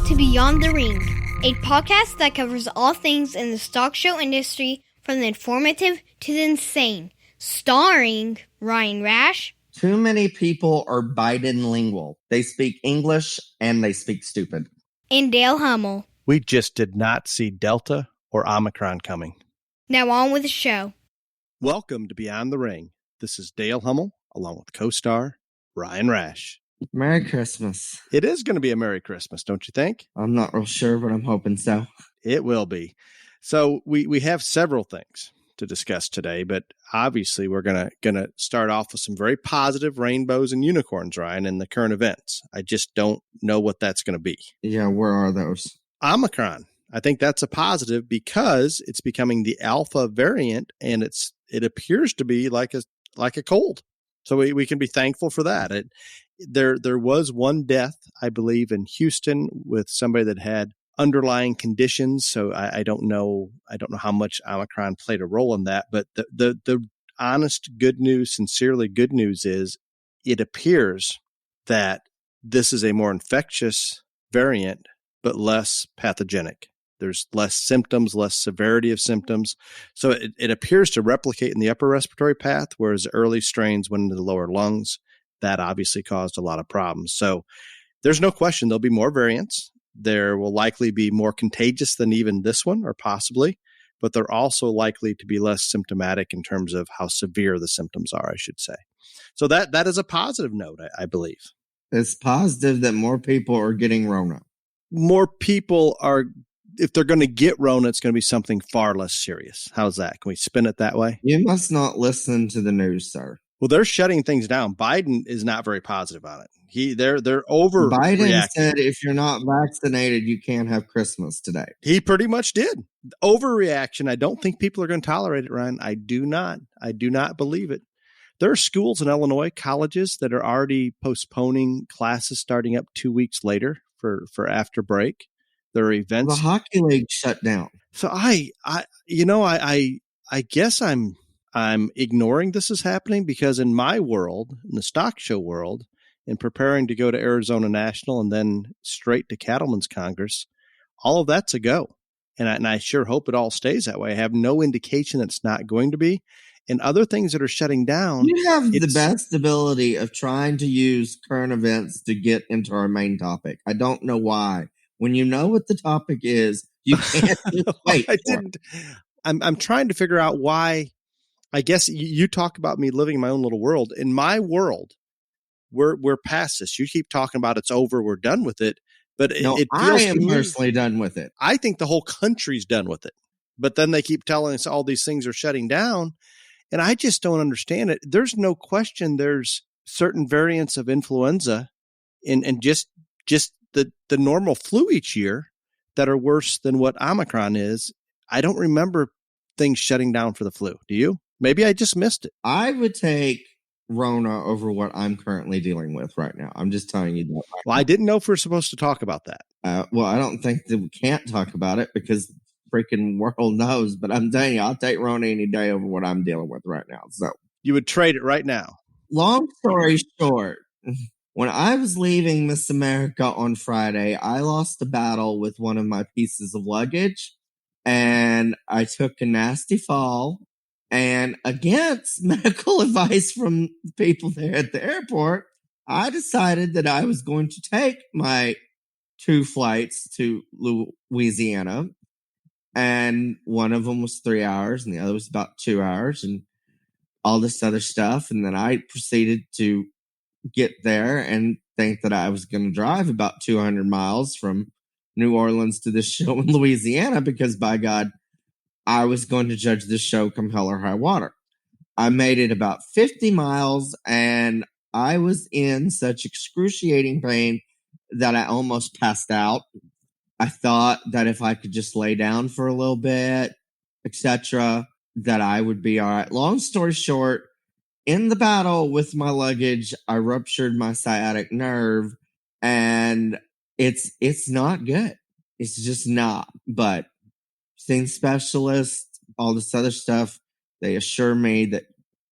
to Beyond the Ring, a podcast that covers all things in the stock show industry from the informative to the insane. Starring Ryan Rash. Too many people are Biden-lingual. They speak English and they speak stupid. And Dale Hummel. We just did not see Delta or Omicron coming. Now on with the show. Welcome to Beyond the Ring. This is Dale Hummel, along with co-star Ryan Rash. Merry Christmas. It is going to be a Merry Christmas, don't you think? I'm not real sure, but I'm hoping so. It will be. So we have several things to discuss today, but obviously we're gonna start off with some very positive rainbows and unicorns, Ryan, in the current events. I just don't know what that's going to be. Yeah, where are those? Omicron. I think that's a positive because it's becoming the alpha variant, and it appears to be like a cold. So we can be thankful for that. There was one death, I believe, in Houston with somebody that had underlying conditions. So I don't know how much Omicron played a role in that. But the honest good news, sincerely good news is it appears that this is a more infectious variant, but less pathogenic. There's less symptoms, less severity of symptoms. So it appears to replicate in the upper respiratory path, whereas the early strains went into the lower lungs. That obviously caused a lot of problems. So there's no question there'll be more variants. There will likely be more contagious than even this one, or possibly, but they're also likely to be less symptomatic in terms of how severe the symptoms are, I should say. So that is a positive note, I believe. It's positive that more people are getting Rona. More people are. If they're going to get Rona, it's going to be something far less serious. How's that? Can we spin it that way? You must not listen to the news, sir. Well, they're shutting things down. Biden is not very positive on it. They're overreacting. Biden said if you're not vaccinated, you can't have Christmas today. He pretty much did. Overreaction. I don't think people are going to tolerate it, Ryan. I do not believe it. There are schools in Illinois, colleges that are already postponing classes starting up 2 weeks later for after break. There are events. The hockey league shut down. So I guess I'm ignoring this is happening because in my world, in the stock show world, in preparing to go to Arizona National and then straight to Cattlemen's Congress, all of that's a go. And I sure hope it all stays that way. I have no indication that it's not going to be. And other things that are shutting down. You have the best ability of trying to use current events to get into our main topic. I don't know why. When you know what the topic is, you can't just wait. I didn't. I'm trying to figure out why. I guess you talk about me living my own little world. In my world, we're past this. You keep talking about it's over, we're done with it. But no, it I am personally done with it. I think the whole country's done with it. But then they keep telling us all these things are shutting down, and I just don't understand it. There's no question there's certain variants of influenza and just the normal flu each year that are worse than what Omicron is. I don't remember things shutting down for the flu. Do you? Maybe I just missed it. I would take Rona over what I'm currently dealing with right now. I'm just telling you that. Well, I didn't know if we're supposed to talk about that. Well, I don't think that we can't talk about it because the freaking world knows. But I'm telling you, I'll take Rona any day over what I'm dealing with right now. So you would trade it right now. Long story short, when I was leaving Miss America on Friday, I lost a battle with one of my pieces of luggage, and I took a nasty fall. And against medical advice from people there at the airport, I decided that I was going to take my 2 flights to Louisiana. And one of them was 3 hours and the other was about 2 hours and all this other stuff. And then I proceeded to get there and think that I was going to drive about 200 miles from New Orleans to this show in Louisiana because, by God, I was going to judge this show come hell or high water. I made it about 50 miles and I was in such excruciating pain that I almost passed out. I thought that if I could just lay down for a little bit, etc., that I would be all right. Long story short, in the battle with my luggage, I ruptured my sciatic nerve, and it's not good. It's just not. But seeing specialists, all this other stuff, they assure me that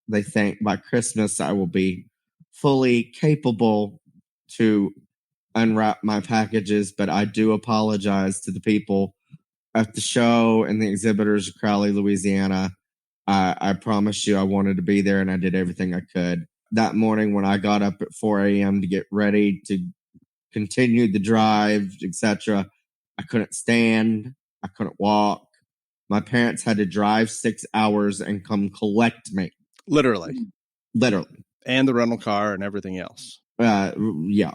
they think by Christmas I will be fully capable to unwrap my packages, but I do apologize to the people at the show and the exhibitors of Crowley, Louisiana. I promised you I wanted to be there, and I did everything I could. That morning when I got up at 4 a.m. to get ready to continue the drive, etc., I couldn't stand. I couldn't walk. My parents had to drive 6 hours and come collect me. Literally. And the rental car and everything else. Yeah.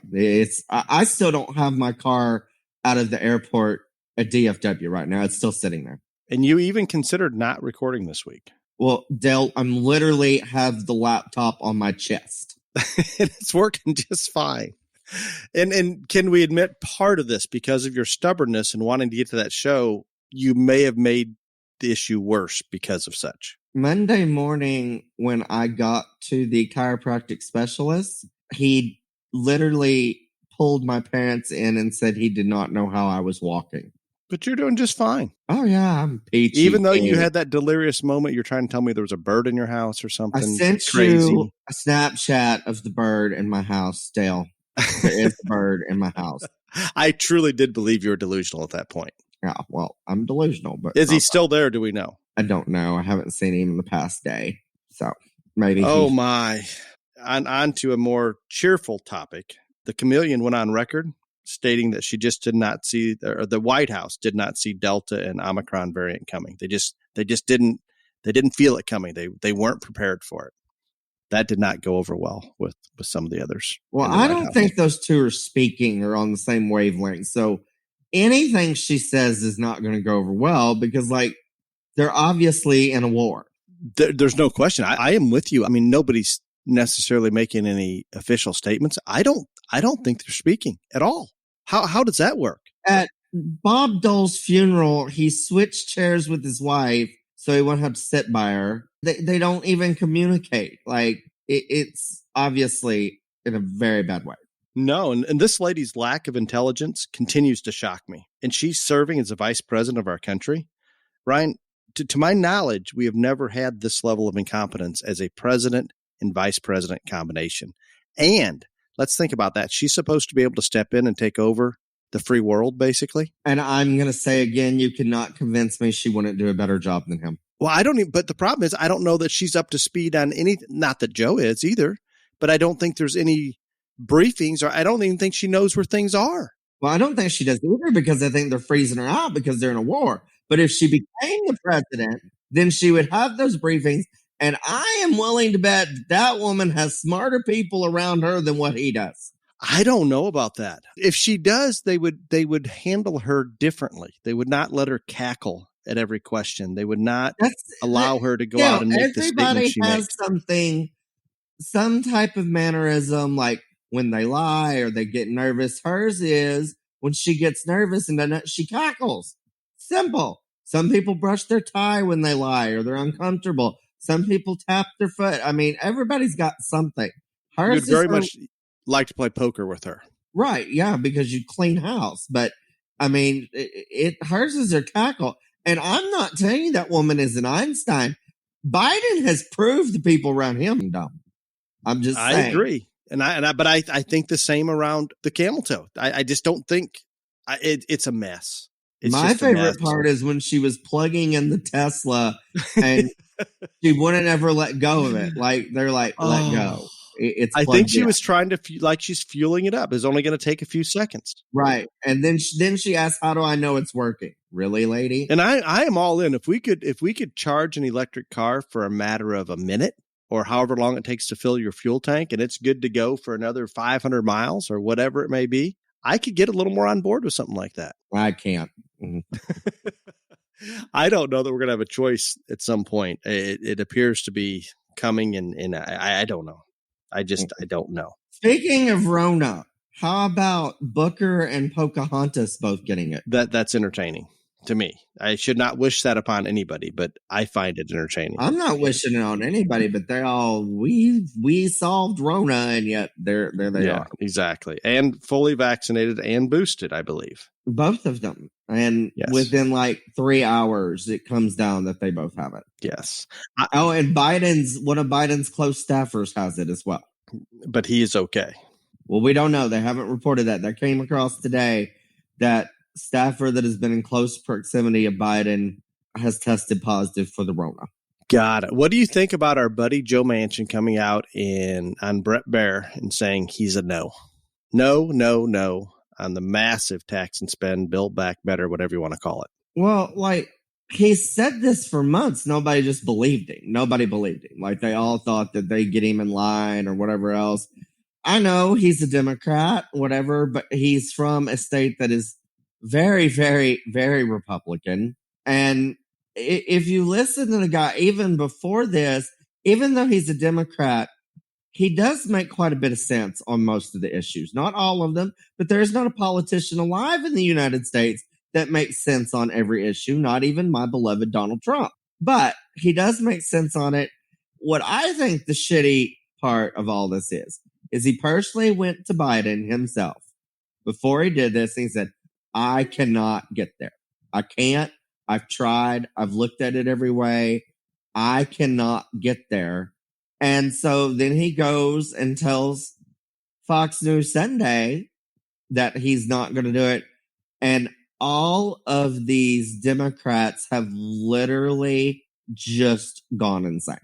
I still don't have my car out of the airport at DFW right now. It's still sitting there. And you even considered not recording this week. Well, Dale, I'm literally have the laptop on my chest. And it's working just fine. And can we admit part of this, because of your stubbornness and wanting to get to that show, you may have made the issue worse because of such? Monday morning, when I got to the chiropractic specialist, he literally pulled my parents in and said he did not know how I was walking. But you're doing just fine. Oh, yeah, I'm peachy. Even though you had that delirious moment, you're trying to tell me there was a bird in your house or something. I sent crazy. you a Snapchat of the bird in my house, Dale. There is a bird in my house. I truly did believe you were delusional at that point. Yeah, well, I'm delusional. But is he still there? Do we know? I don't know. I haven't seen him in the past day. So maybe. Oh, my. On to a more cheerful topic. The Chameleon went on record stating that she just did not see, or the White House did not see Delta and Omicron variant coming. They just didn't feel it coming. They weren't prepared for it. That did not go over well with some of the others. Well, I don't think those two are speaking or on the same wavelength. So anything she says is not going to go over well because, like, they're obviously in a war. There's no question. I am with you. I mean, nobody's necessarily making any official statements. I don't think they're speaking at all. How does that work? At Bob Dole's funeral, he switched chairs with his wife so he wouldn't have to sit by her. They don't even communicate. Like, it's obviously in a very bad way. No, and this lady's lack of intelligence continues to shock me. And she's serving as the vice president of our country. Ryan, to my knowledge, we have never had this level of incompetence as a president and vice president combination. And let's think about that. She's supposed to be able to step in and take over the free world, basically. And I'm going to say again, you cannot convince me she wouldn't do a better job than him. Well, but the problem is I don't know that she's up to speed on anything. Not that Joe is either, but I don't think there's any briefings, or I don't even think she knows where things are. Well, I don't think she does either because I think they're freezing her out because they're in a war. But if she became the president, then she would have those briefings. And I am willing to bet that woman has smarter people around her than what he does. I don't know about that. If she does, they would handle her differently. They would not let her cackle at every question. They would not allow her to go out and make the statement she makes. Everybody has some type of mannerism, like when they lie or they get nervous. Hers is when she gets nervous and then she cackles. Simple. Some people brush their tie when they lie or they're uncomfortable. Some people tap their foot. I mean, everybody's got something. You'd very much like to play poker with her. Right, yeah, because you clean house. But, I mean, hers is her cackle. And I'm not telling you that woman is an Einstein. Biden has proved the people around him dumb. I'm just saying. I agree. But I think the same around the camel toe. I just don't think it's a mess. My favorite part is when she was plugging in the Tesla and she wouldn't ever let go of it. Like, they're like, let go. I think she was trying to, like, she's fueling it up. It's only going to take a few seconds. Right. And then she asked, how do I know it's working? Really, lady? And I am all in. If we could charge an electric car for a matter of a minute or however long it takes to fill your fuel tank and it's good to go for another 500 miles or whatever it may be, I could get a little more on board with something like that. I can't. I don't know that we're going to have a choice at some point. It appears to be coming, and I don't know. I don't know. Speaking of Rona, how about Booker and Pocahontas both getting it? That's entertaining to me. I should not wish that upon anybody, but I find it entertaining. I'm not wishing it on anybody, but they're all, we solved Rona, and yet there they are. Exactly. And fully vaccinated and boosted, I believe. Both of them. And within like 3 hours, it comes down that they both have it. Yes. And one of Biden's close staffers has it as well. But he is okay. Well, we don't know. They haven't reported that. That came across today that staffer that has been in close proximity of Biden has tested positive for the Rona. Got it. What do you think about our buddy Joe Manchin coming out on Brett Baer and saying he's a no on the massive tax and spend, build back better, whatever you want to call it? Well, like, he said this for months. Nobody just believed him. Nobody believed him. Like, they all thought that they'd get him in line or whatever else. I know he's a Democrat, whatever, but he's from a state that is very, very, very Republican. And if you listen to the guy, even before this, even though he's a Democrat, he does make quite a bit of sense on most of the issues. Not all of them, but there is not a politician alive in the United States that makes sense on every issue, not even my beloved Donald Trump. But he does make sense on it. What I think the shitty part of all this is he personally went to Biden himself before he did this, and he said, I cannot get there. I can't. I've tried. I've looked at it every way. I cannot get there. And so then he goes and tells Fox News Sunday that he's not going to do it. And all of these Democrats have literally just gone insane.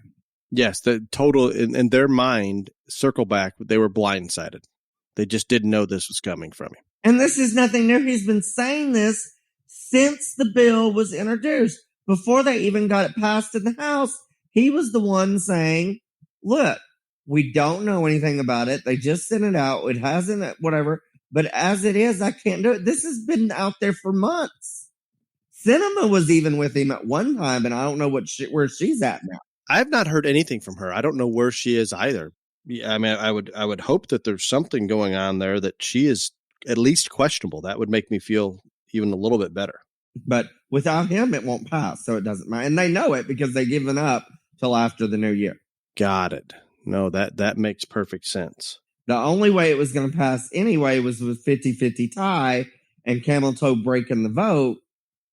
Yes, the total in their mind, circle back, they were blindsided. They just didn't know this was coming from him. And this is nothing new. He's been saying this since the bill was introduced. Before they even got it passed in the House, he was the one saying, look, we don't know anything about it. They just sent it out. It hasn't, whatever. But as it is, I can't do it. This has been out there for months. Sinema was even with him at one time, and I don't know where she's at now. I have not heard anything from her. I don't know where she is either. I mean, I would hope that there's something going on there, that she is at least questionable. That would make me feel even a little bit better. But without him, it won't pass, so it doesn't matter. And they know it because they've given up till after the new year. Got it. No, that makes perfect sense. The only way it was going to pass anyway was with 50-50 tie and Camel Toe breaking the vote.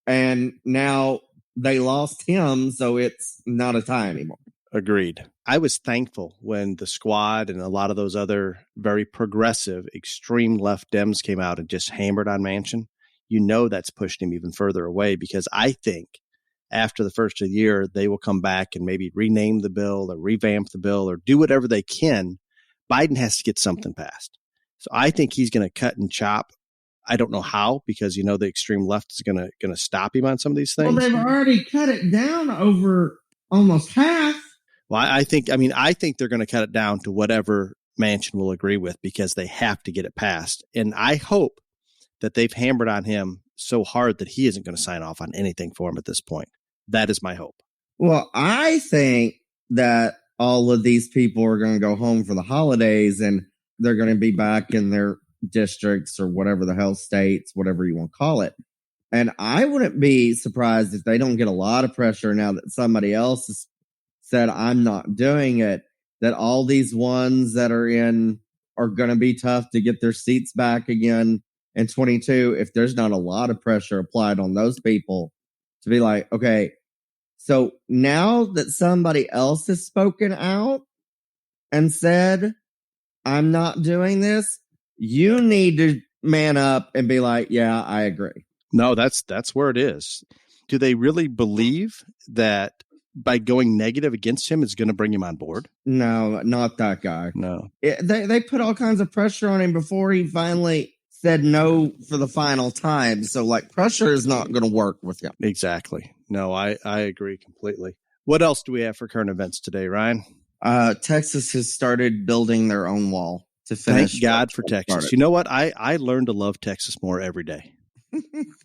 And now they lost him, so it's not a tie anymore. Agreed. I was thankful when the Squad and a lot of those other very progressive, extreme left Dems came out and just hammered on Manchin. You know that's pushed him even further away, because I think after the first of the year, they will come back and maybe rename the bill or revamp the bill or do whatever they can. Biden has to get something passed. So I think he's going to cut and chop. I don't know how, because, you know, the extreme left is going to stop him on some of these things. Well, they've already cut it down over almost half. Well, I think they're going to cut it down to whatever Manchin will agree with, because they have to get it passed. And I hope that they've hammered on him so hard that he isn't going to sign off on anything for him at this point. That is my hope. Well, I think that all of these people are going to go home for the holidays and they're going to be back in their districts or whatever the hell, states, whatever you want to call it. And I wouldn't be surprised if they don't get a lot of pressure now that somebody else has said, I'm not doing it, that all these ones that are in are going to be tough to get their seats back again in 22. If there's not a lot of pressure applied on those people to be like, okay, so now that somebody else has spoken out and said, I'm not doing this, you need to man up and be like, yeah, I agree. No, that's where it is. Do they really believe that by going negative against him is going to bring him on board? No, not that guy. No. They put all kinds of pressure on him before he finally said no for the final time. So, like, pressure is not going to work with him. Exactly. No, I agree completely. What else do we have for current events today, Ryan? Texas has started building their own wall to finish. Thank God for Texas. Started. You know what? I learn to love Texas more every day.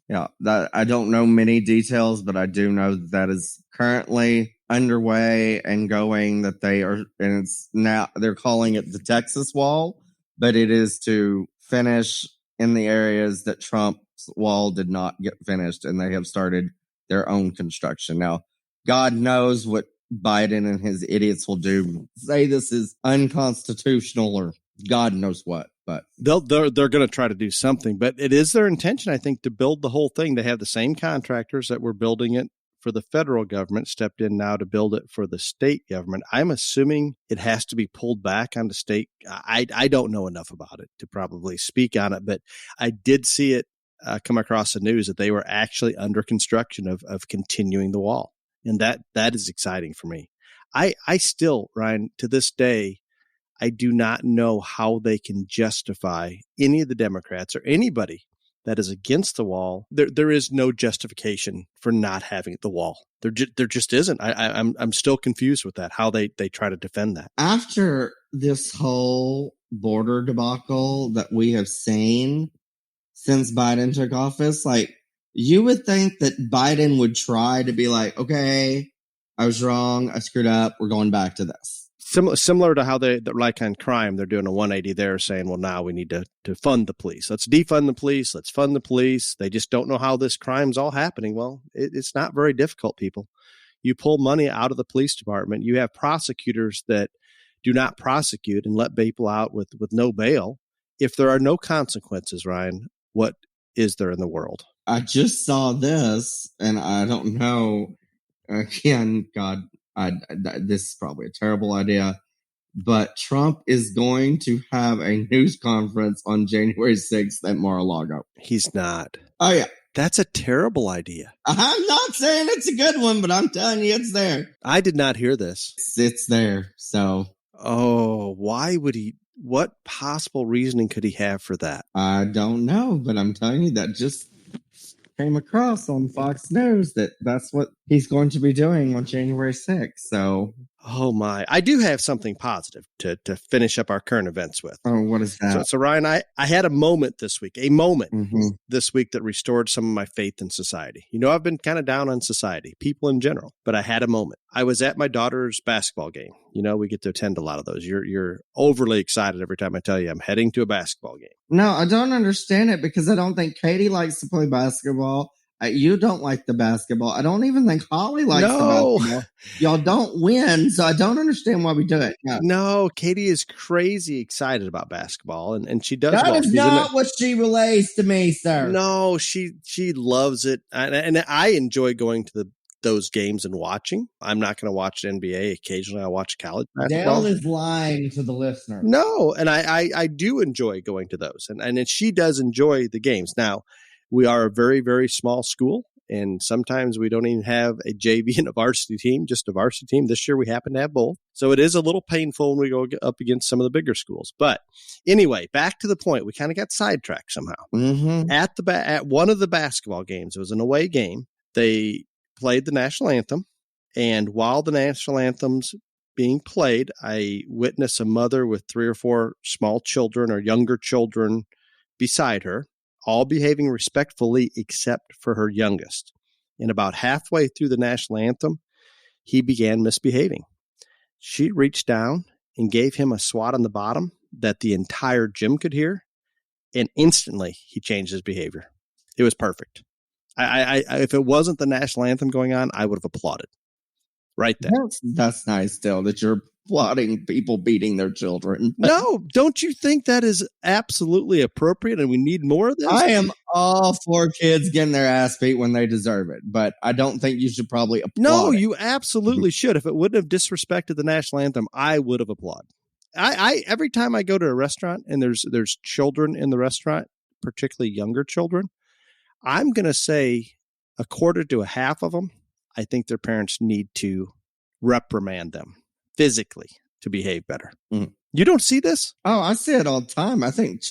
Yeah, I don't know many details, but I do know that is currently underway and going, that they are, and it's now, they're calling it the Texas Wall, but it is to finish in the areas that Trump's wall did not get finished, and they have started their own construction. Now, God knows what Biden and his idiots will do. Say this is unconstitutional or God knows what, but they're going to try to do something. But it is their intention, I think, to build the whole thing. They have the same contractors that were building it for the federal government, stepped in now to build it for the state government. I'm assuming it has to be pulled back on the state. I don't know enough about it to probably speak on it, but I did see it come across the news that they were actually under construction of continuing the wall. And that is exciting for me. I still, Ryan, to this day, I do not know how they can justify any of the Democrats or anybody that is against the wall. There is no justification for not having the wall. There just isn't. I'm still confused with that, how they try to defend that. After this whole border debacle that we have seen since Biden took office, like, you would think that Biden would try to be like, okay, I was wrong, I screwed up, we're going back to this. Similar to how they, like on crime, they're doing a 180 there, saying, well, now we need to fund the police. Let's defund the police. Let's fund the police. They just don't know how this crime's all happening. Well, it's not very difficult, people. You pull money out of the police department. You have prosecutors that do not prosecute and let people out with no bail. If there are no consequences, Ryan, what is there in the world? I just saw this, and I don't know. Again, God, this is probably a terrible idea, but Trump is going to have a news conference on January 6th at Mar-a-Lago. He's not. Oh, yeah. That's a terrible idea. I'm not saying it's a good one, but I'm telling you it's there. I did not hear this. It's there, so. Oh, why would he? What possible reasoning could he have for that? I don't know, but I'm telling you that just came across on Fox News that that's what he's going to be doing on January 6th. So, oh my, I do have something positive to finish up our current events with. Oh, what is that? So Ryan, I had a moment this week this week that restored some of my faith in society. You know, I've been kind of down on society, people in general, but I had a moment. I was at my daughter's basketball game. You know, we get to attend a lot of those. You're overly excited every time I tell you I'm heading to a basketball game. No, I don't understand it because I don't think Katie likes to play basketball. You don't like the basketball. I don't even think Holly likes the basketball. Y'all don't win, so I don't understand why we do it. No, Katie is crazy excited about basketball, and she does. That is not what she relays to me, sir. No, she loves it, and I enjoy going to those games and watching. I'm not going to watch NBA. Occasionally, I watch college basketball. Dale is lying to the listener. No, and I do enjoy going to those, and she does enjoy the games. Now, we are a very, very small school, and sometimes we don't even have a JV and a varsity team, just a varsity team. This year we happen to have both. So it is a little painful when we go up against some of the bigger schools. But anyway, back to the point. We kind of got sidetracked somehow. Mm-hmm. At one of the basketball games, it was an away game, they played the national anthem. And while the national anthem's being played, I witnessed a mother with 3 or 4 small children or younger children beside her, all behaving respectfully except for her youngest. And about halfway through the national anthem, he began misbehaving. She reached down and gave him a swat on the bottom that the entire gym could hear, and instantly he changed his behavior. It was perfect. I if it wasn't the national anthem going on, I would have applauded right there. That's nice still that you're applauding people beating their children. No, don't you think that is absolutely appropriate and we need more of this? I am all for kids getting their ass beat when they deserve it, but I don't think you should probably applaud. No, you absolutely should. If it wouldn't have disrespected the national anthem, I would have applauded. I every time I go to a restaurant and there's children in the restaurant, particularly younger children, I'm going to say a quarter to a half of them, I think their parents need to reprimand them physically to behave better. Mm. You don't see this? Oh, I see it all the time. I think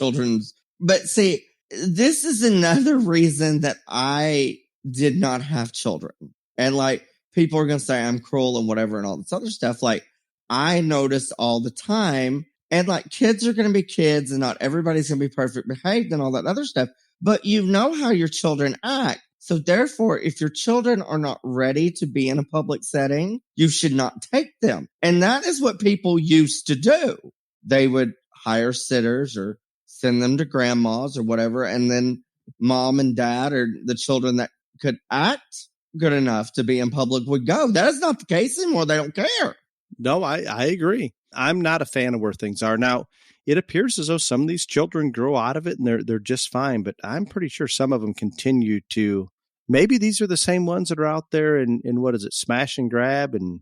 but see, this is another reason that I did not have children. And like, people are going to say I'm cruel and whatever and all this other stuff. Like, I notice all the time, and like, kids are going to be kids and not everybody's going to be perfect behaved and all that other stuff. But you know how your children act. So therefore, if your children are not ready to be in a public setting, you should not take them. And that is what people used to do. They would hire sitters or send them to grandma's or whatever. And then mom and dad or the children that could act good enough to be in public would go. That is not the case anymore. They don't care. No, I agree. I'm not a fan of where things are now. It appears as though some of these children grow out of it and they're just fine, but I'm pretty sure some of them continue to maybe these are the same ones that are out there in what is it, smash and grab and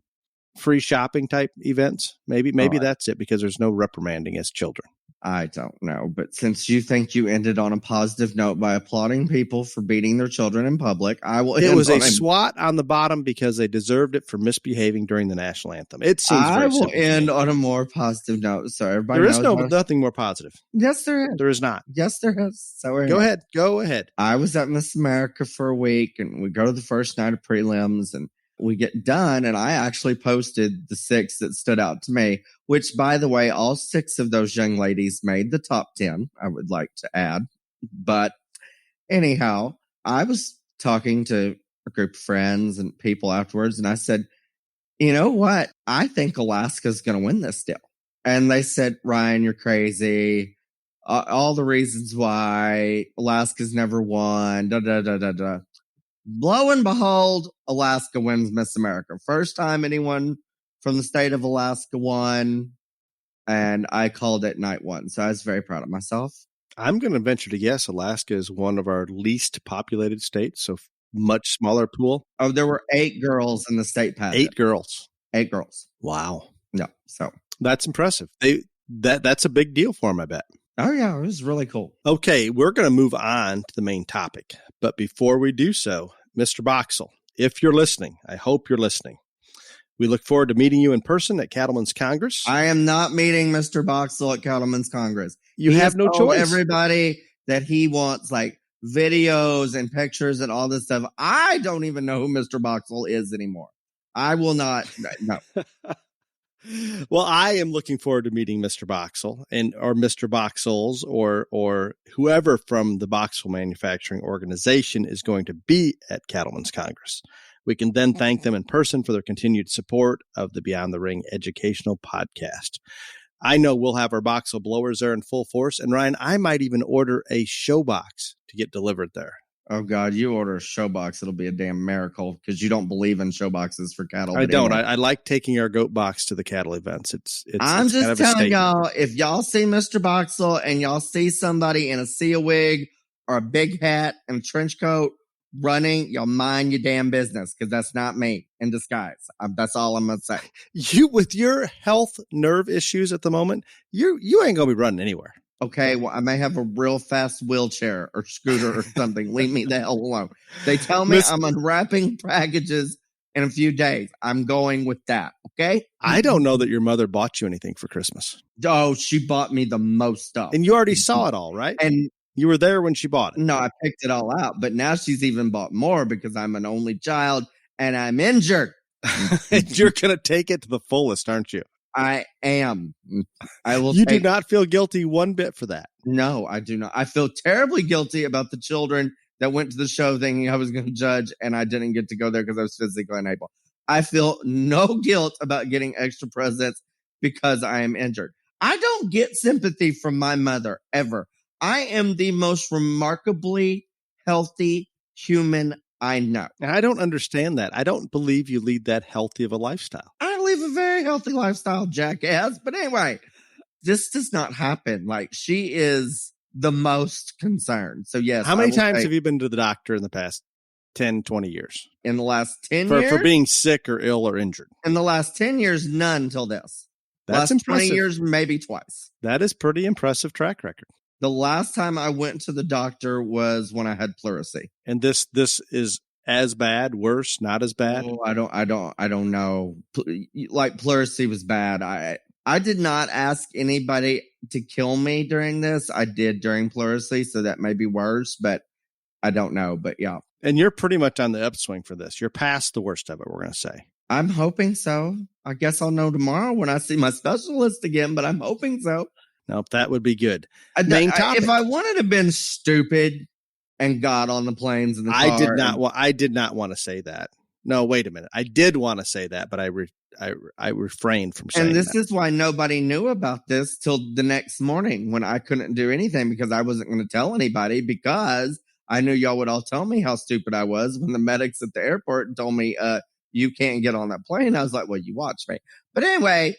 free shopping type events. Maybe that's it, because there's no reprimanding as children. I don't know, but since you think you ended on a positive note by applauding people for beating their children in public, I will. It was a SWAT on the bottom because they deserved it for misbehaving during the national anthem. It seems very simple. I will end on a more positive note, so everybody there is nothing more positive. Yes, there is. There is not. Yes, there is. So Go ahead. I was at Miss America for a week, and we go to the first night of prelims, and we get done, and I actually posted the 6 that stood out to me, which, by the way, all 6 of those young ladies made the top 10, I would like to add. But anyhow, I was talking to a group of friends and people afterwards, and I said, you know what? I think Alaska's going to win this deal. And they said, Ryan, you're crazy. All the reasons why Alaska's never won, da-da-da-da-da. Lo and behold, Alaska wins Miss America. First time anyone from the state of Alaska won, and I called it night one. So I was very proud of myself. I'm going to venture to guess Alaska is one of our least populated states, so much smaller pool. Oh, there were 8 girls in the state pageant. 8 girls. 8 girls. Wow. Yeah, so. That's impressive. That's a big deal for them, I bet. Oh, yeah, it was really cool. Okay, we're going to move on to the main topic. But before we do so, Mr. Boxall, if you're listening, I hope you're listening. We look forward to meeting you in person at Cattlemen's Congress. I am not meeting Mr. Boxall at Cattlemen's Congress. You have no choice. Everybody that he wants like videos and pictures and all this stuff. I don't even know who Mr. Boxall is anymore. I will not. No. Well, I am looking forward to meeting Mr. Boxall or Mr. Boxalls or whoever from the Boxall Manufacturing Organization is going to be at Cattlemen's Congress. We can then thank them in person for their continued support of the Beyond the Ring educational podcast. I know we'll have our Boxall blowers there in full force. And Ryan, I might even order a show box to get delivered there. Oh, God, you order a show box, it'll be a damn miracle because you don't believe in show boxes for cattle. I don't. I like taking our goat box to the cattle events. I'm just telling y'all, if y'all see Mr. Boxall and y'all see somebody in a seal wig or a big hat and trench coat running, y'all mind your damn business because that's not me in disguise. That's all I'm going to say. You, with your health nerve issues at the moment, you ain't going to be running anywhere. Okay, well, I may have a real fast wheelchair or scooter or something. Leave me the hell alone. They tell me I'm unwrapping packages in a few days. I'm going with that, okay? I don't know that your mother bought you anything for Christmas. Oh, she bought me the most stuff. And you already saw it all, right? And you were there when she bought it. No, I picked it all out. But now she's even bought more because I'm an only child and I'm injured. And you're going to take it to the fullest, aren't you? I am. I will. You do not feel guilty one bit for that. No, I do not. I feel terribly guilty about the children that went to the show thinking I was going to judge and I didn't get to go there because I was physically unable. I feel no guilt about getting extra presents because I am injured. I don't get sympathy from my mother ever. I am the most remarkably healthy human I know. And I don't understand that. I don't believe you lead that healthy of a lifestyle. I live a very healthy lifestyle, jackass. But anyway, this does not happen. Like, she is the most concerned. So yes. How many times have you been to the doctor in the past 10, 20 years? In the last 10 years? For being sick or ill or injured? In the last 10 years, none till this. That's last impressive. 20 years, maybe twice. That is pretty impressive track record. The last time I went to the doctor was when I had pleurisy. And this is as bad, worse, not as bad? Oh, I don't know. Like, pleurisy was bad. I did not ask anybody to kill me during this. I did during pleurisy, so that may be worse, but I don't know. But yeah. And you're pretty much on the upswing for this. You're past the worst of it, we're going to say. I'm hoping so. I guess I'll know tomorrow when I see my specialist again, but I'm hoping so. Nope, that would be good. Main topic. If I wanted to have been stupid and got on the planes in the car. I did not want to say that. No, wait a minute. I did want to say that, but I refrained from saying that. And this is why nobody knew about this till the next morning when I couldn't do anything because I wasn't going to tell anybody because I knew y'all would all tell me how stupid I was when the medics at the airport told me, you can't get on that plane. I was like, well, you watch me. But anyway,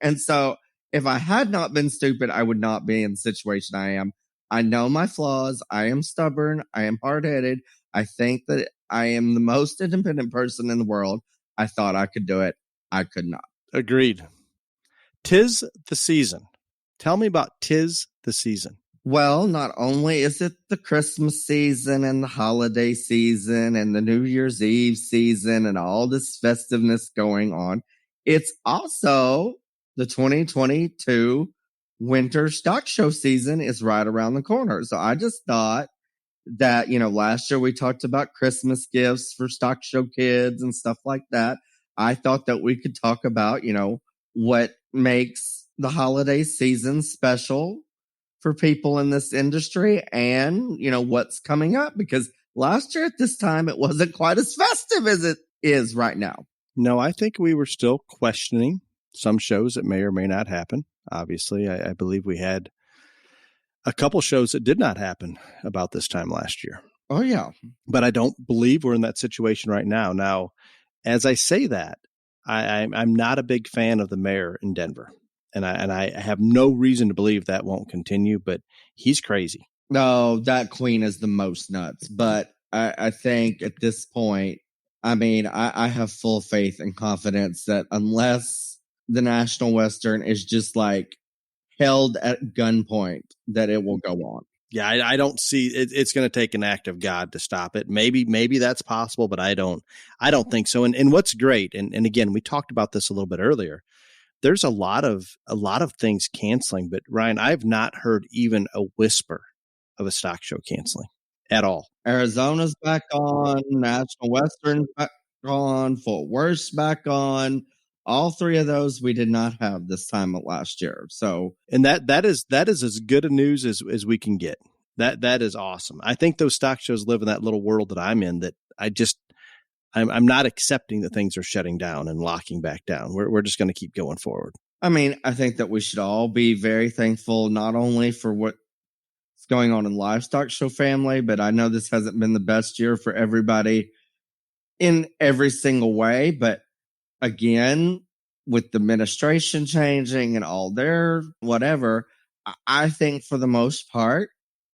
and so if I had not been stupid, I would not be in the situation I am. I know my flaws. I am stubborn. I am hard-headed. I think that I am the most independent person in the world. I thought I could do it. I could not. Agreed. 'Tis the season. Tell me about 'Tis the season. Well, not only is it the Christmas season and the holiday season and the New Year's Eve season and all this festiveness going on, it's also the 2022 winter stock show season is right around the corner. So I just thought that, last year we talked about Christmas gifts for stock show kids and stuff like that. I thought that we could talk about, what makes the holiday season special for people in this industry and, what's coming up, because last year at this time, it wasn't quite as festive as it is right now. No, I think we were still questioning some shows that may or may not happen. Obviously, I believe we had a couple shows that did not happen about this time last year. Oh, yeah. But I don't believe we're in that situation right now. Now, as I say that, I'm not a big fan of the mayor in Denver. And I have no reason to believe that won't continue, but he's crazy. No, that queen is the most nuts. But I think at this point, I have full faith and confidence that unless the National Western is just like held at gunpoint, that it will go on. Yeah, I don't see it. It's going to take an act of God to stop it. Maybe that's possible, but I don't think so. And what's great, and again, we talked about this a little bit earlier. There's a lot of things canceling, but Ryan, I've not heard even a whisper of a stock show canceling at all. Arizona's back on, National Western's back on, Fort Worth's back on. All three of those we did not have this time of last year. So, and that is as good a news as we can get. That is awesome. I think those stock shows live in that little world that I'm in, that I'm not accepting that things are shutting down and locking back down. We're just going to keep going forward. I think that we should all be very thankful, not only for what's going on in livestock show family, but I know this hasn't been the best year for everybody in every single way. But again, with the administration changing and all their whatever, I think for the most part,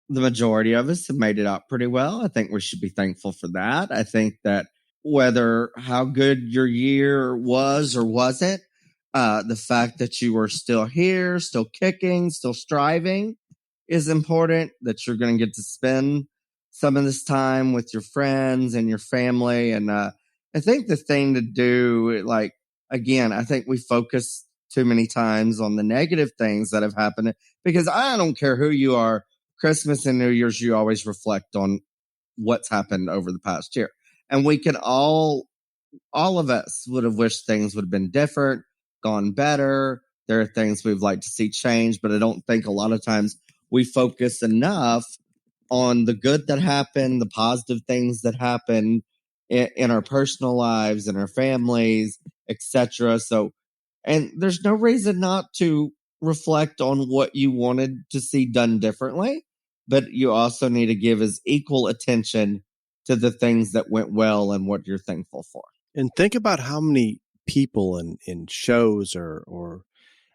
the majority of us have made it out pretty well. I think we should be thankful for that. I think that whether how good your year was or wasn't, the fact that you were still here, still kicking, still striving is important, that you're going to get to spend some of this time with your friends and your family. And I think the thing to do, like, again, I think we focus too many times on the negative things that have happened, because I don't care who you are, Christmas and New Year's, you always reflect on what's happened over the past year. And we can all of us would have wished things would have been different, gone better. There are things we'd like to see change, but I don't think a lot of times we focus enough on the good that happened, the positive things that happened in our personal lives and our families, etc. So, and there's no reason not to reflect on what you wanted to see done differently, but you also need to give as equal attention to the things that went well and what you're thankful for. And think about how many people in shows or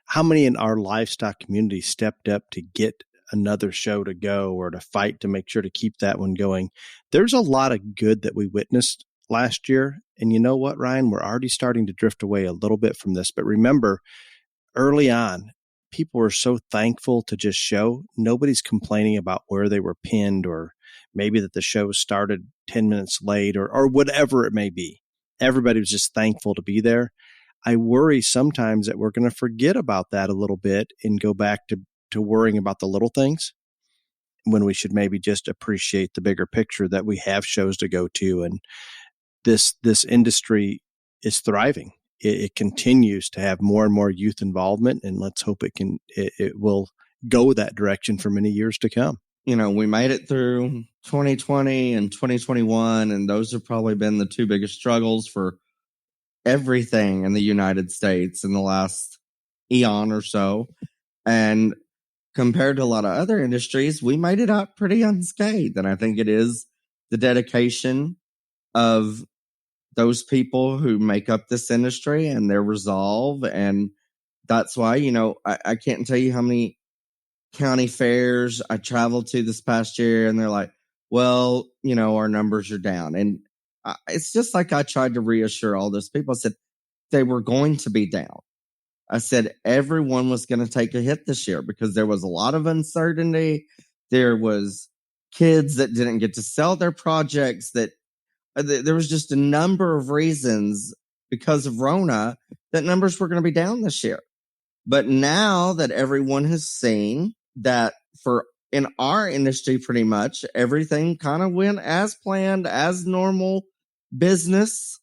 how many in our livestock community stepped up to get another show to go or to fight to make sure to keep that one going. There's a lot of good that we witnessed last year. And you know what, Ryan? We're already starting to drift away a little bit from this. But remember, early on, people were so thankful to just show. Nobody's complaining about where they were pinned or maybe that the show started 10 minutes late or whatever it may be. Everybody was just thankful to be there. I worry sometimes that we're going to forget about that a little bit and go back to worrying about the little things when we should maybe just appreciate the bigger picture that we have shows to go to. And this industry is thriving. It continues to have more and more youth involvement, and let's hope it will go that direction for many years to come. We made it through 2020 and 2021, and those have probably been the two biggest struggles for everything in the United States in the last eon or so. And compared to a lot of other industries, we made it out pretty unscathed. And I think it is the dedication of those people who make up this industry and their resolve. And that's why, I can't tell you how many county fairs I traveled to this past year, and they're like, well, our numbers are down. And it's just like I tried to reassure all those people. I said they were going to be down. I said everyone was going to take a hit this year because there was a lot of uncertainty. There was kids that didn't get to sell their projects. That there was just a number of reasons because of Rona that numbers were going to be down this year. But now that everyone has seen that in our industry, pretty much everything kind of went as planned, as normal business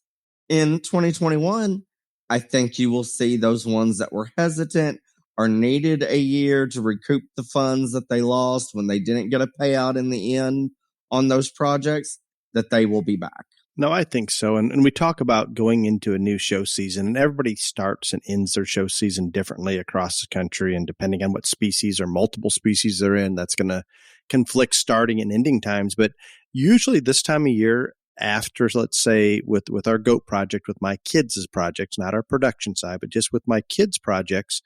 in 2021, I think you will see those ones that were hesitant or needed a year to recoup the funds that they lost when they didn't get a payout in the end on those projects, that they will be back. No, I think so. And we talk about going into a new show season, and everybody starts and ends their show season differently across the country. And depending on what species or multiple species they're in, that's going to conflict starting and ending times. But usually this time of year, after, let's say, with our goat project, with my kids' projects, not our production side, but just with my kids' projects,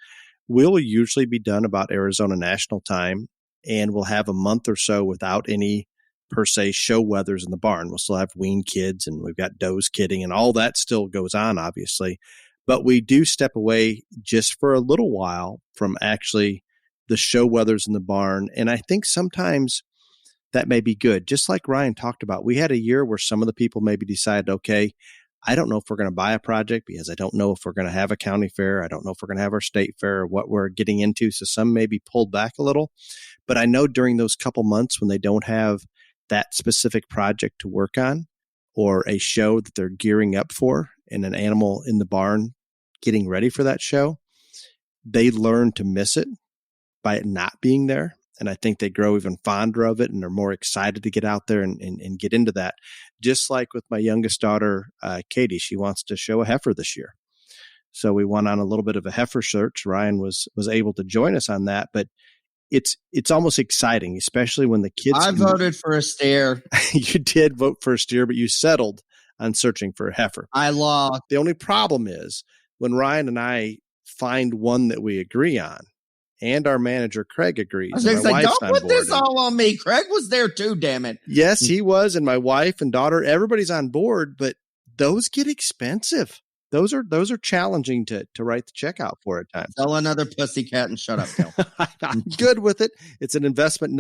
we'll usually be done about Arizona National Time, and we'll have a month or so without any per se show weathers in the barn. We'll still have weaned kids, and we've got does kidding, and all that still goes on, obviously. But we do step away just for a little while from actually the show weathers in the barn. And I think sometimes that may be good. Just like Ryan talked about, we had a year where some of the people maybe decided, okay, I don't know if we're going to buy a project because I don't know if we're going to have a county fair. I don't know if we're going to have our state fair or what we're getting into. So some may be pulled back a little. But I know during those couple months when they don't have that specific project to work on or a show that they're gearing up for and an animal in the barn getting ready for that show, they learn to miss it by it not being there. And I think they grow even fonder of it and are more excited to get out there and get into that. Just like with my youngest daughter, Katie, she wants to show a heifer this year. So we went on a little bit of a heifer search. Ryan was able to join us on that, but it's almost exciting, especially when the kids. I voted for a steer. You did vote for a steer, but you settled on searching for a heifer. I lost. The only problem is when Ryan and I find one that we agree on, and our manager Craig agrees. I was going to say, don't put this all on me. Craig was there too, damn it. Yes, he was, and my wife and daughter, everybody's on board, but those get expensive. Those are challenging to write the check out for at times. Sell another pussycat and shut up, Bill. I'm good with it. It's an investment.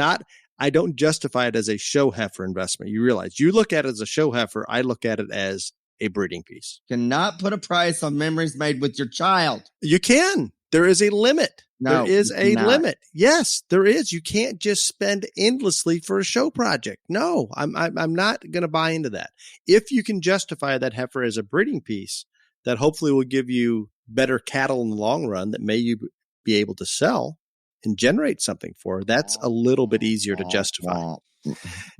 I don't justify it as a show heifer investment. You realize you look at it as a show heifer. I look at it as a breeding piece. Cannot put a price on memories made with your child. You can. There is a limit. No, there is a limit. Yes, there is. You can't just spend endlessly for a show project. No, I'm not going to buy into that. If you can justify that heifer as a breeding piece, that hopefully will give you better cattle in the long run that may you be able to sell and generate something for, that's a little bit easier to justify.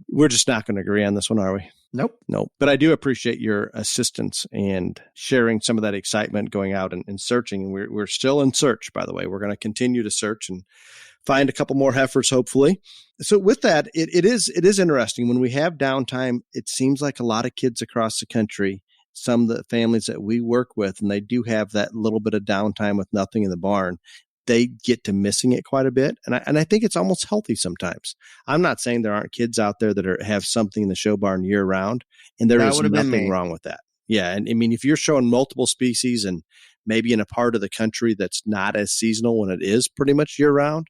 We're just not going to agree on this one, are we? Nope. But I do appreciate your assistance and sharing some of that excitement going out and searching. And we're still in search, by the way. We're going to continue to search and find a couple more heifers, hopefully. So with that, it is interesting. When we have downtime, it seems like a lot of kids across the country, some of the families that we work with, and they do have that little bit of downtime with nothing in the barn, they get to missing it quite a bit. And I think it's almost healthy sometimes. I'm not saying there aren't kids out there that have something in the show barn year round, and there is nothing wrong with that. Yeah. And I mean, if you're showing multiple species and maybe in a part of the country that's not as seasonal when it is pretty much year round,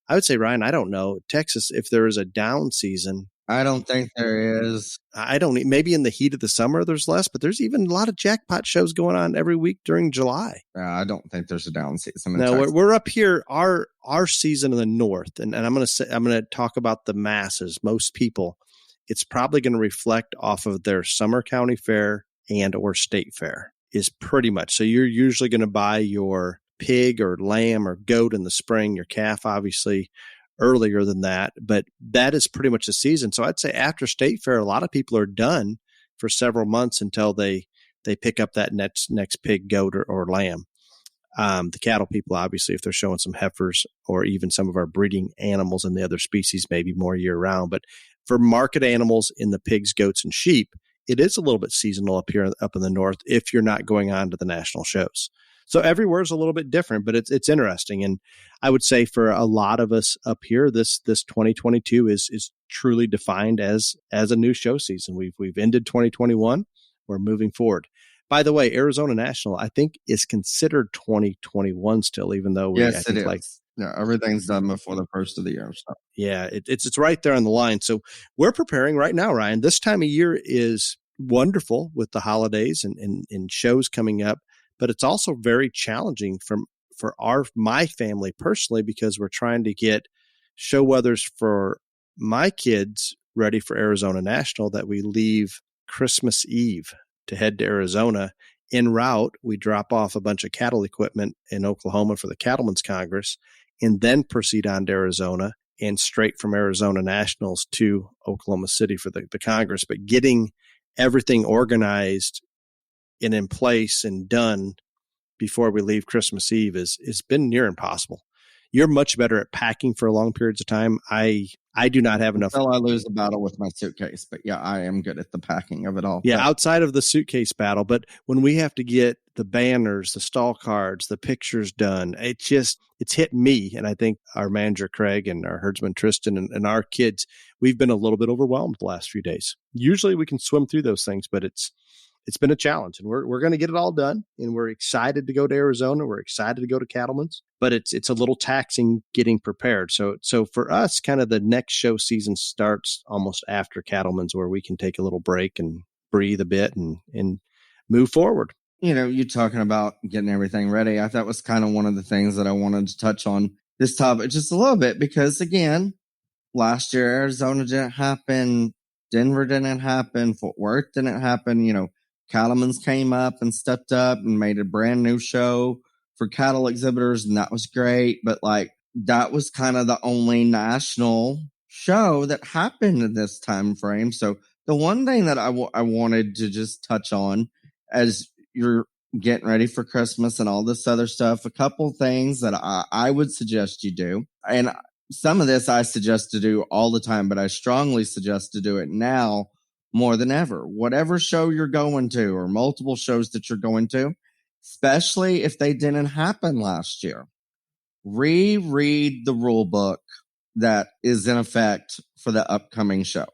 I would say, Ryan, I don't know, Texas, if there is a down season. I don't think there is. Maybe in the heat of the summer, there's less, but there's even a lot of jackpot shows going on every week during July. I don't think there's a down season. No, we're up here. Our season in the north, and I'm going to talk about the masses. Most people, it's probably going to reflect off of their summer county fair and or state fair is pretty much. So you're usually going to buy your pig or lamb or goat in the spring, your calf, obviously, earlier than that, but that is pretty much the season. So I'd say after state fair, a lot of people are done for several months until they pick up that next pig, goat, or lamb. The cattle people, obviously, if they're showing some heifers or even some of our breeding animals and the other species, maybe more year round. But for market animals in the pigs, goats, and sheep, it is a little bit seasonal up here up in the north if you're not going on to the national shows. So everywhere is a little bit different, but it's interesting. And I would say for a lot of us up here, this 2022 is truly defined as a new show season. We've ended 2021. We're moving forward. By the way, Arizona National, I think, is considered 2021 still, even though Yes, it is. Yeah, everything's done before the first of the year. So. Yeah, it's right there on the line. So we're preparing right now, Ryan. This time of year is wonderful with the holidays and shows coming up, but it's also very challenging for my family personally, because we're trying to get show weathers for my kids ready for Arizona National, that we leave Christmas Eve to head to Arizona. En route, we drop off a bunch of cattle equipment in Oklahoma for the Cattlemen's Congress, and then proceed on to Arizona, and straight from Arizona Nationals to Oklahoma City for the Congress. But getting everything organized and in place and done before we leave Christmas Eve is been near impossible. You're much better at packing for long periods of time. I do not have enough. Until I lose the battle with my suitcase. But yeah, I am good at the packing of it all. Yeah, outside of the suitcase battle. But when we have to get the banners, the stall cards, the pictures done, it's hit me. And I think our manager, Craig, and our herdsman, Tristan, and our kids, we've been a little bit overwhelmed the last few days. Usually we can swim through those things, but it's been a challenge, and we're going to get it all done. And we're excited to go to Arizona. We're excited to go to Cattlemen's, but it's a little taxing getting prepared. So for us, kind of the next show season starts almost after Cattlemen's, where we can take a little break and breathe a bit and move forward. You know, you talking about getting everything ready. I thought was kind of one of the things that I wanted to touch on this topic just a little bit, because again, last year, Arizona didn't happen. Denver didn't happen. Fort Worth didn't happen. You know, Cattlemen's came up and stepped up and made a brand new show for cattle exhibitors, and that was great. But like, that was kind of the only national show that happened in this time frame. So the one thing that I wanted to just touch on, as you're getting ready for Christmas and all this other stuff, a couple things that I would suggest you do. And some of this I suggest to do all the time, but I strongly suggest to do it now more than ever. Whatever show you're going to, or multiple shows that you're going to, especially if they didn't happen last year, reread the rule book that is in effect for the upcoming show.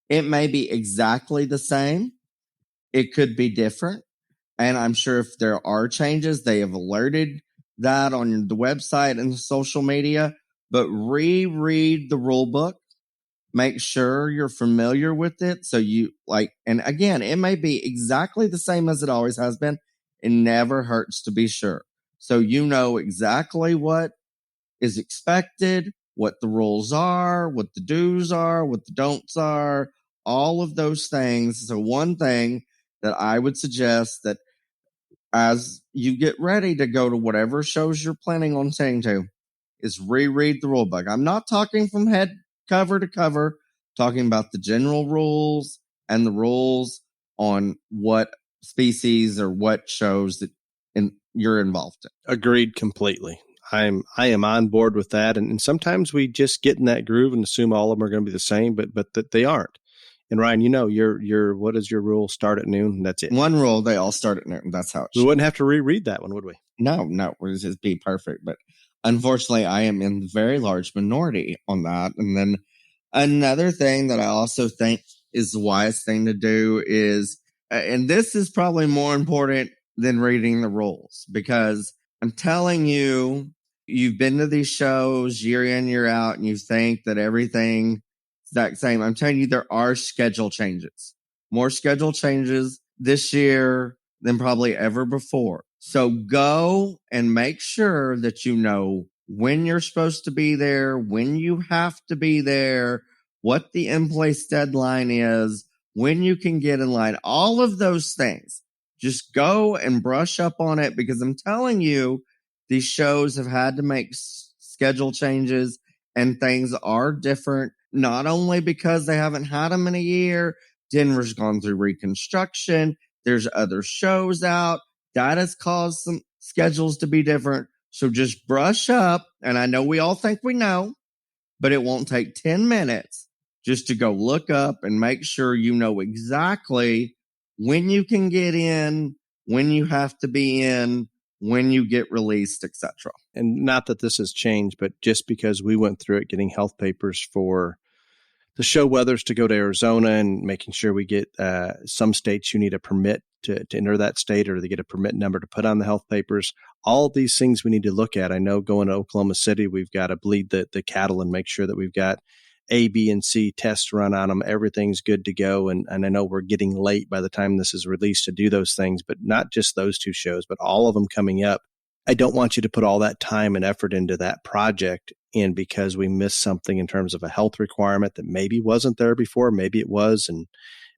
It may be exactly the same. It could be different. And I'm sure if there are changes, they have alerted that on the website and the social media. But reread the rule book. Make sure you're familiar with it. So you and again, it may be exactly the same as it always has been. It never hurts to be sure. So you know exactly what is expected, what the rules are, what the do's are, what the don'ts are, all of those things. So one thing that I would suggest, that as you get ready to go to whatever shows you're planning on saying to, is reread the rule book. I'm not talking from head cover to cover, talking about the general rules and the rules on what species or what shows that you're involved in. Agreed completely. I am on board with that. And sometimes we just get in that groove and assume all of them are going to be the same, but that they aren't. And Ryan, you know, your what is your rule? Start at noon. And that's it. One rule, they all start at noon. That's how it should. We wouldn't have to reread that one, would we? No, it would just be perfect. But unfortunately, I am in the very large minority on that. And then another thing that I also think is the wise thing to do is, and this is probably more important than reading the rules, because I'm telling you, you've been to these shows year in, year out, and you think that everything is the same. I'm telling you, there are schedule changes. More schedule changes this year than probably ever before. So go and make sure that you know when you're supposed to be there, when you have to be there, what the in-place deadline is, when you can get in line, all of those things. Just go and brush up on it, because I'm telling you, these shows have had to make schedule changes, and things are different, not only because they haven't had them in a year. Denver's gone through reconstruction. There's other shows out. That has caused some schedules to be different. So just brush up. And I know we all think we know, but it won't take 10 minutes just to go look up and make sure you know exactly when you can get in, when you have to be in, when you get released, etc. And not that this has changed, but just because we went through it getting health papers for the show weathers to go to Arizona and making sure we get some states you need a permit to enter that state, or they get a permit number to put on the health papers. All of these things we need to look at. I know going to Oklahoma City, we've got to bleed the cattle and make sure that we've got A, B, and C tests run on them. Everything's good to go. And I know we're getting late by the time this is released to do those things, but not just those two shows, but all of them coming up. I don't want you to put all that time and effort into that project. And because we missed something in terms of a health requirement that maybe wasn't there before, maybe it was, and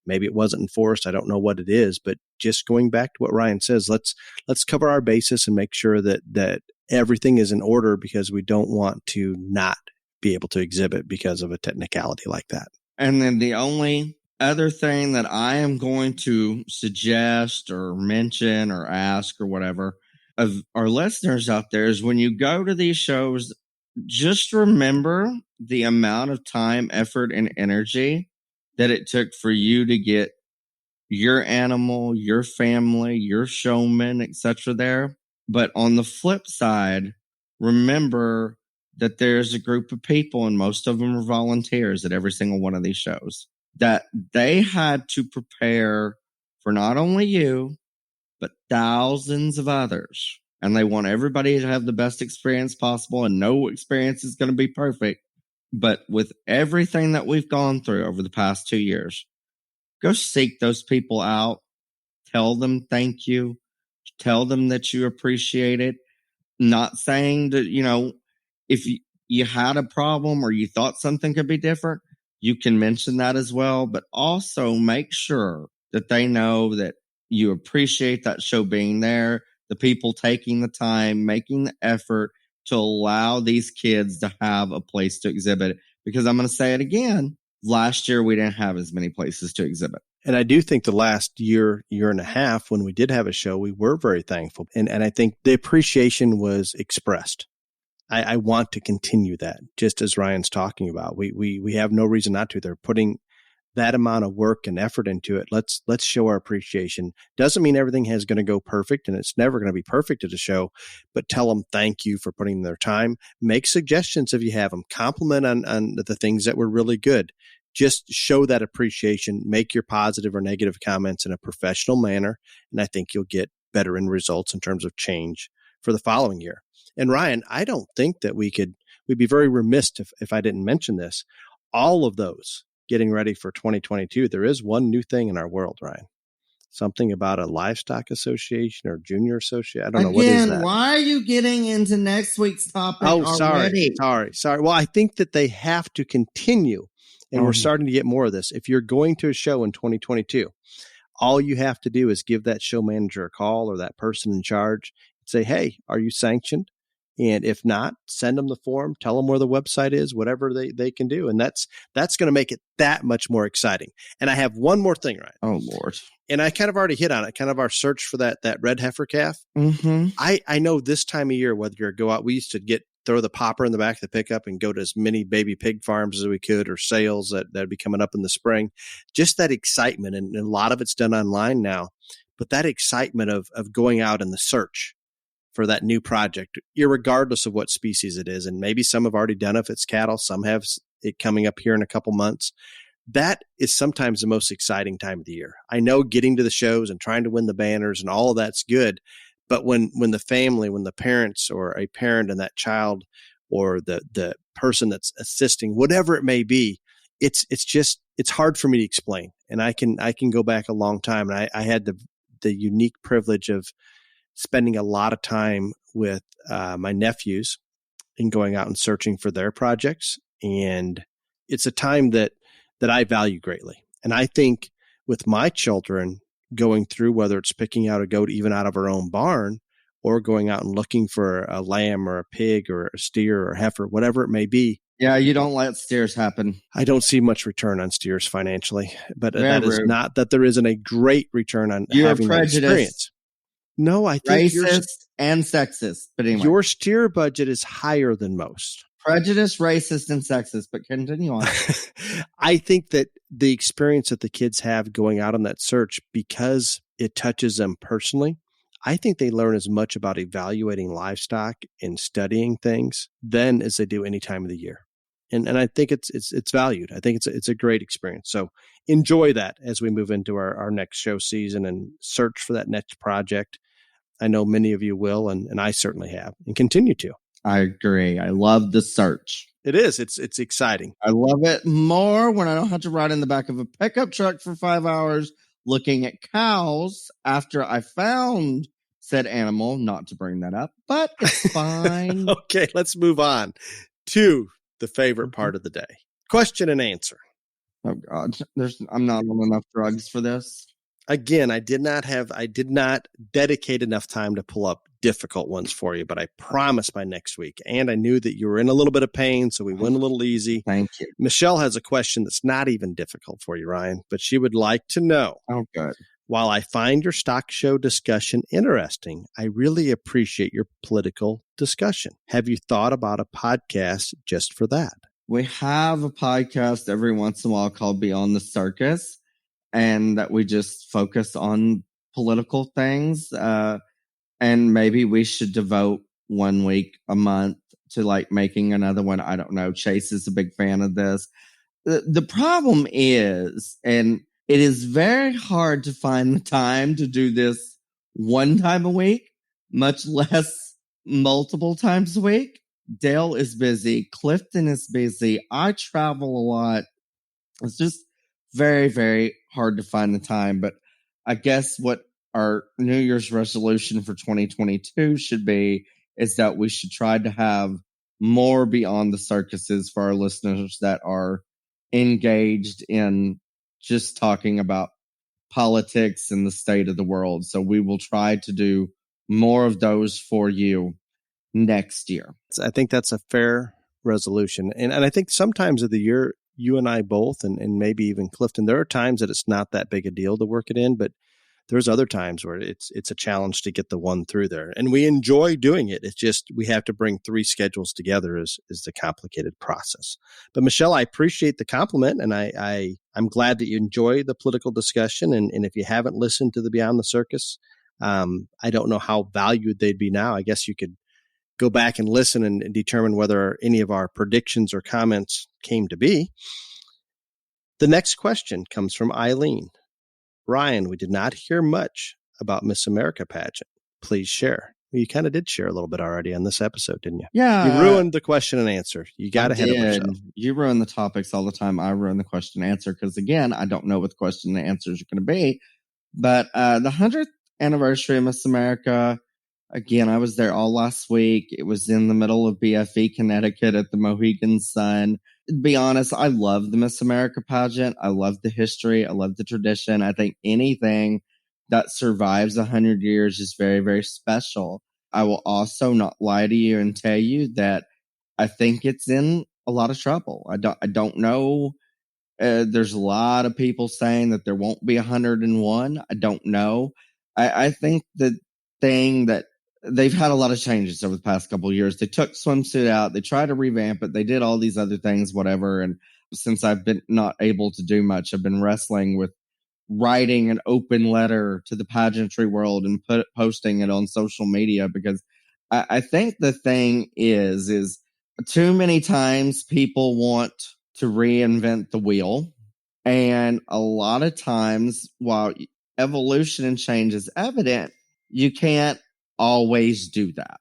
maybe it wasn't enforced. I don't know what it is, but just going back to what Ryan says, let's cover our basis and make sure that everything is in order, because we don't want to not be able to exhibit because of a technicality like that. And then the only other thing that I am going to suggest or mention or ask or whatever of our listeners out there is, when you go to these shows, just remember the amount of time, effort, and energy that it took for you to get your animal, your family, your showman, etc. there. But on the flip side, remember that there's a group of people, and most of them are volunteers at every single one of these shows, that they had to prepare for not only you, but thousands of others. And they want everybody to have the best experience possible, and no experience is going to be perfect. But with everything that we've gone through over the past 2 years, go seek those people out. Tell them thank you. Tell them that you appreciate it. Not saying that, if you had a problem or you thought something could be different, you can mention that as well. But also make sure that they know that you appreciate that show being there, the people taking the time, making the effort to allow these kids to have a place to exhibit it. Because I'm going to say it again, last year we didn't have as many places to exhibit. And I do think the last year and a half, when we did have a show, we were very thankful. And I think the appreciation was expressed. I want to continue that, just as Ryan's talking about. We have no reason not to. They're putting that amount of work and effort into it. Let's show our appreciation. Doesn't mean everything is going to go perfect, and it's never going to be perfect at a show, but tell them thank you for putting their time. Make suggestions if you have them. Compliment on the things that were really good. Just show that appreciation. Make your positive or negative comments in a professional manner, and I think you'll get better end results in terms of change for the following year. And Ryan, I don't think that we'd be very remiss if I didn't mention this. All of those getting ready for 2022, there is one new thing in our world, Ryan. Something about a livestock association or junior association. I don't know. What is that? Why are you getting into next week's topic already? Sorry. Well, I think that they have to continue, and we're starting to get more of this. If you're going to a show in 2022, all you have to do is give that show manager a call or that person in charge and say, hey, are you sanctioned? And if not, send them the form, tell them where the website is, whatever they can do. And that's going to make it that much more exciting. And I have one more thing, Ryan. Oh, Lord. And I kind of already hit on it, kind of our search for that red heifer calf. Mm-hmm. I know this time of year, whether you go out, we used to throw the popper in the back of the pickup and go to as many baby pig farms as we could, or sales that'd be coming up in the spring. Just that excitement. And a lot of it's done online now, but that excitement of going out in the search for that new project, irregardless of what species it is. And maybe some have already done it if it's cattle, some have it coming up here in a couple months. That is sometimes the most exciting time of the year. I know getting to the shows and trying to win the banners and all of that's good. But when the family, when the parents or a parent and that child or the person that's assisting, whatever it may be, it's hard for me to explain. And I can go back a long time. And I had the unique privilege of spending a lot of time with my nephews and going out and searching for their projects. And it's a time that I value greatly. And I think with my children going through, whether it's picking out a goat even out of our own barn, or going out and looking for a lamb or a pig or a steer or a heifer, whatever it may be. Yeah, you don't let steers happen. I don't see much return on steers financially, but that is not that there isn't a great return on having that experience. No, I think racist and sexist. But anyway, your steer budget is higher than most. Prejudice, racist, and sexist. But continue on. I think that the experience that the kids have going out on that search, because it touches them personally, I think they learn as much about evaluating livestock and studying things then as they do any time of the year. And I think it's valued. I think it's a great experience. So enjoy that as we move into our next show season and search for that next project. I know many of you will, and I certainly have and continue to. I agree. I love the search. It is. It's exciting. I love it more when I don't have to ride in the back of a pickup truck for 5 hours looking at cows after I found said animal. Not to bring that up, but it's fine. Okay, let's move on to the favorite part of the day. Question and answer. Oh God, I'm not on enough drugs for this. Again, I did not dedicate enough time to pull up difficult ones for you, but I promise by next week. And I knew that you were in a little bit of pain, so we went a little easy. Thank you. Michelle has a question that's not even difficult for you, Ryan, but she would like to know. Oh, good. While I find your stock show discussion interesting, I really appreciate your political discussion. Have you thought about a podcast just for that? We have a podcast every once in a while called Beyond the Circus, and that we just focus on political things. And maybe we should devote 1 week a month to like making another one. I don't know. Chase is a big fan of this. The problem is, and it is very hard to find the time to do this one time a week, much less multiple times a week. Dale is busy. Clifton is busy. I travel a lot. It's just very, very hard to find the time. But I guess what our New Year's resolution for 2022 should be is that we should try to have more Beyond the Circuses for our listeners that are engaged in just talking about politics and the state of the world. So we will try to do more of those for you next year. I think that's a fair resolution. And I think sometimes of the year, you and I both, and maybe even Clifton, there are times that it's not that big a deal to work it in, but there's other times where it's a challenge to get the one through there. And we enjoy doing it. It's just we have to bring 3 schedules together is the complicated process. But Michelle, I appreciate the compliment, and I'm glad that you enjoy the political discussion. And if you haven't listened to the Beyond the Circus, I don't know how valued they'd be now. I guess you could go back and listen and determine whether any of our predictions or comments came to be. The next question comes from Eileen. Ryan, we did not hear much about Miss America pageant. Please share. Well, you kind of did share a little bit already on this episode, didn't you? Yeah. You ruined the question and answer. You got ahead of yourself. You ruin the topics all the time. I ruin the question and answer because, again, I don't know what the question and answers are going to be. But the 100th anniversary of Miss America, again, I was there all last week. It was in the middle of BFE, Connecticut at the Mohegan Sun. To be honest, I love the Miss America pageant. I love the history. I love the tradition. I think anything that survives 100 years is very, very special. I will also not lie to you and tell you that I think it's in a lot of trouble. I don't know. There's a lot of people saying that there won't be 101. I don't know. I think the thing that they've had a lot of changes over the past couple of years. They took swimsuit out. They tried to revamp it. They did all these other things, whatever. And since I've been not able to do much, I've been wrestling with writing an open letter to the pageantry world and posting it on social media because I think the thing is too many times people want to reinvent the wheel. And a lot of times, while evolution and change is evident, you can't always do that.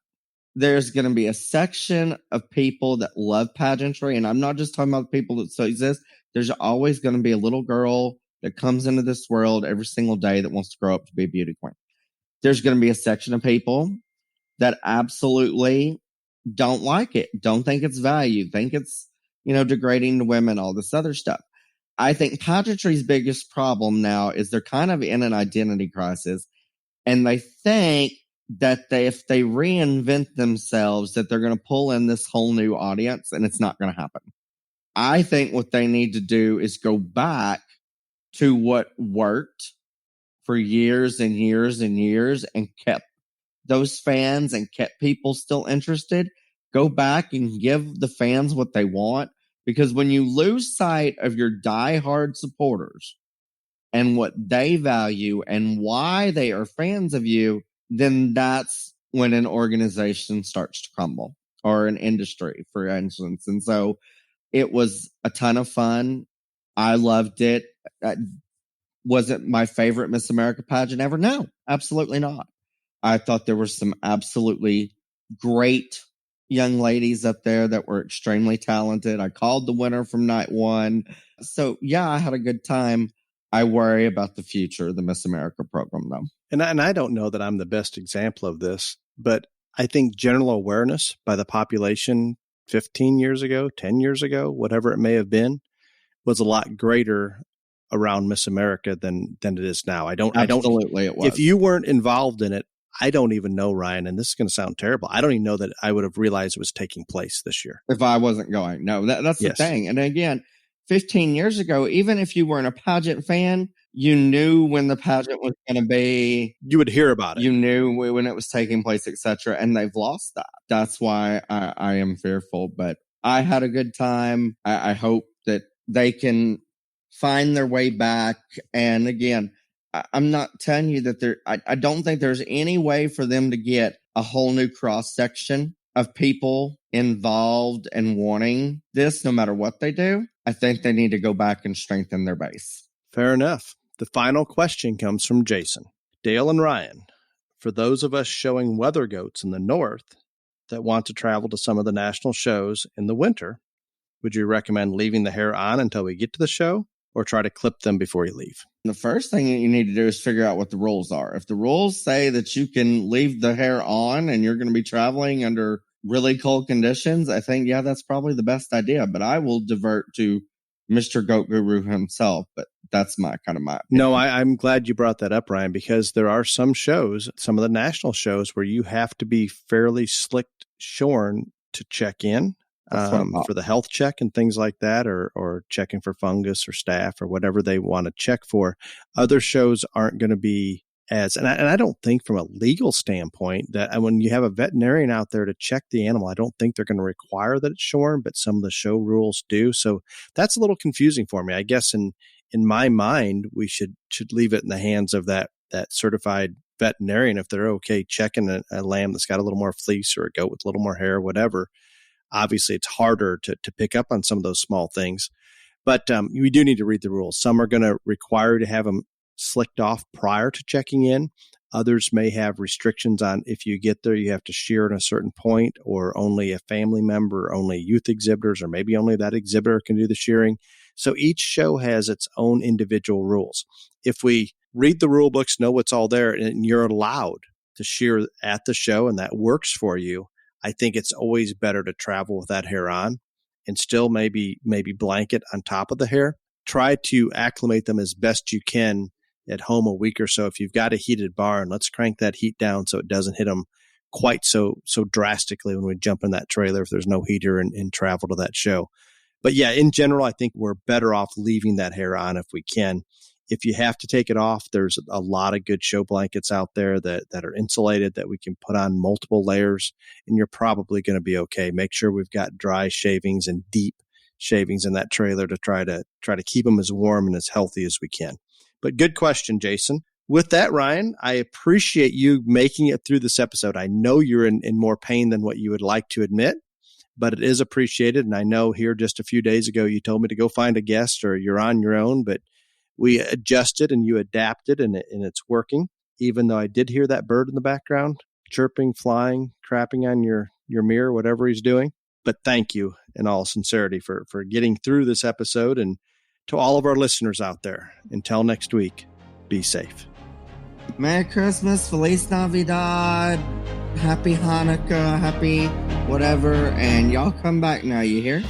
There's going to be a section of people that love pageantry, and I'm not just talking about the people that still exist. There's always going to be a little girl that comes into this world every single day that wants to grow up to be a beauty queen. There's going to be a section of people that absolutely don't like it, don't think it's valued, think it's, degrading to women, all this other stuff. I think pageantry's biggest problem now is they're kind of in an identity crisis, and they think that if they reinvent themselves, that they're going to pull in this whole new audience, and it's not going to happen. I think what they need to do is go back to what worked for years and years and years and kept those fans and kept people still interested. Go back and give the fans what they want, because when you lose sight of your diehard supporters and what they value and why they are fans of you, then that's when an organization starts to crumble, or an industry, for instance. And so It was a ton of fun. I loved it. Was it my favorite Miss America pageant ever? No, absolutely not. I thought there were some absolutely great young ladies up there that were extremely talented. I called the winner from night one. So, yeah, I had a good time. I worry about the future of the Miss America program, though. And I don't know that I'm the best example of this, but I think general awareness by the population 15 years ago, 10 years ago, whatever it may have been, was a lot greater around Miss America than it is now. Absolutely, it was. If you weren't involved in it, I don't even know, Ryan, and this is going to sound terrible, I don't even know that I would have realized it was taking place this year. If I wasn't going. No, that's the thing. And again, 15 years ago, even if you weren't a pageant fan, you knew when the pageant was going to be. You would hear about it. You knew when it was taking place, etc. And they've lost that. That's why I am fearful. But I had a good time. I hope that they can find their way back. And again, I'm not telling you that I don't think there's any way for them to get a whole new cross section of people involved and wanting this, no matter what they do. I think they need to go back and strengthen their base. Fair enough. The final question comes from Jason. Dale and Ryan, for those of us showing weather goats in the north that want to travel to some of the national shows in the winter, would you recommend leaving the hair on until we get to the show, or try to clip them before you leave? The first thing that you need to do is figure out what the rules are. If the rules say that you can leave the hair on and you're going to be traveling under really cold conditions, I think, yeah, that's probably the best idea. But I will divert to Mr. Goat Guru himself, but that's my opinion. No, I'm glad you brought that up, Ryan, because there are some shows, some of the national shows, where you have to be fairly slicked shorn to check in. For the health check and things like that, or checking for fungus or staph or whatever they want to check for. Other shows aren't going to be as, and I don't think from a legal standpoint that when you have a veterinarian out there to check the animal, I don't think they're going to require that it's shorn, but some of the show rules do. So that's a little confusing for me. I guess in my mind, we should leave it in the hands of that certified veterinarian if they're okay checking a lamb that's got a little more fleece or a goat with a little more hair, whatever. Obviously, it's harder to pick up on some of those small things, but we do need to read the rules. Some are going to require you to have them slicked off prior to checking in. Others may have restrictions on if you get there, you have to shear at a certain point, or only a family member, or only youth exhibitors, or maybe only that exhibitor can do the shearing. So each show has its own individual rules. If we read the rule books, know what's all there, and you're allowed to shear at the show, and that works for you, I think it's always better to travel with that hair on and still maybe blanket on top of the hair. Try to acclimate them as best you can at home a week or so. If you've got a heated barn, let's crank that heat down so it doesn't hit them quite so drastically when we jump in that trailer if there's no heater and travel to that show. But yeah, in general, I think we're better off leaving that hair on if we can. If you have to take it off, there's a lot of good show blankets out there that are insulated that we can put on multiple layers, and you're probably going to be okay. Make sure we've got dry shavings and deep shavings in that trailer to try to keep them as warm and as healthy as we can. But good question, Jason. With that, Ryan, I appreciate you making it through this episode. I know you're in more pain than what you would like to admit, but it is appreciated. And I know here just a few days ago, you told me to go find a guest or you're on your own, but we adjusted and you adapted and it's working, even though I did hear that bird in the background, chirping, flying, crapping on your mirror, whatever he's doing. But thank you in all sincerity for getting through this episode. And to all of our listeners out there, until next week, be safe. Merry Christmas, Feliz Navidad, Happy Hanukkah, happy whatever. And y'all come back now, you hear?